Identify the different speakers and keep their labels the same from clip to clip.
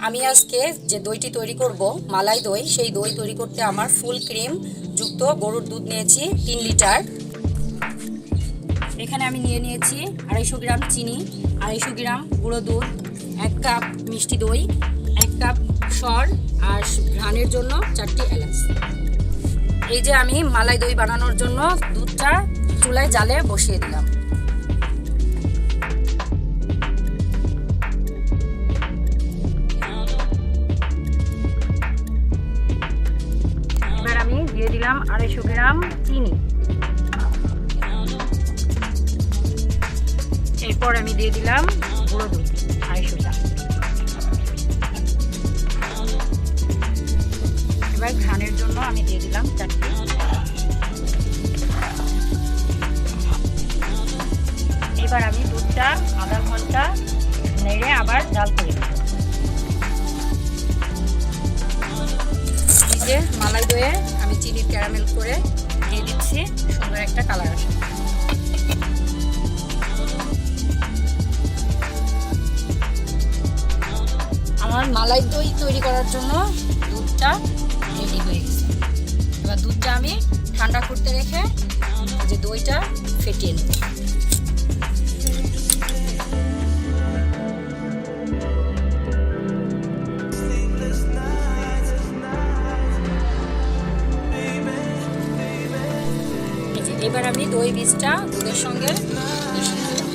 Speaker 1: আমি আজকে যে দইটি তৈরি করব মালাই দই, সেই দই তৈরি করতে আমার ফুল ক্রিম যুক্ত গরুর দুধ নিয়েছি 3 লিটার। এখানে আমি নিয়েছি 250 গ্রাম চিনি, 250 গ্রাম গুঁড়ো দুধ, 1 কাপ মিষ্টি দই, 1 কাপ সর আর ঘ্রাণের জন্য 4টি এলাচ। এই যে আমি মালাই দই বানানোর জন্য দুধটা চুলায় জালে বসিয়ে দিলাম। এবার আমি দিয়ে দিলাম 250 গ্রাম চিনি। এরপর আমি দিয়ে দিলাম গুঁড়ো দুধ 250 গ্রাম। এবার ঘ্রাণের জন্য আমি দিয়ে দিলাম 4টি। এবার আমি দুধটা আধা ঘন্টা নেড়ে আবার জাল করে দেব। এই যে মালাই দইয়ে আমি চিনির ক্যারামেল করে দিয়ে দিচ্ছি, সুন্দর একটা কালার আসে। আমার মালাই দই তৈরি করার জন্য দুধটা রেডি হয়ে গেছে। এবার দুধটা আমি ঠান্ডা করতে রেখে যে দইটা ফেটিয়ে নেব। এবার আমি দই বীজটা দুধের সঙ্গে মিশিয়ে দিলাম।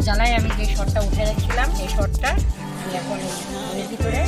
Speaker 1: জ্বালায় আমি যে শটটা উঠে রাখছিলাম, এই শটটা আমি এখন এর ভিতরে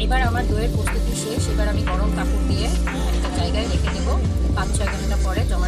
Speaker 1: এবার আমার দইয়ের প্রস্তুতি শেষ। এবার আমি গরম কাপড় দিয়ে একটা জায়গায় রেখে দেবো, 5-6 ঘন্টা পরে জমা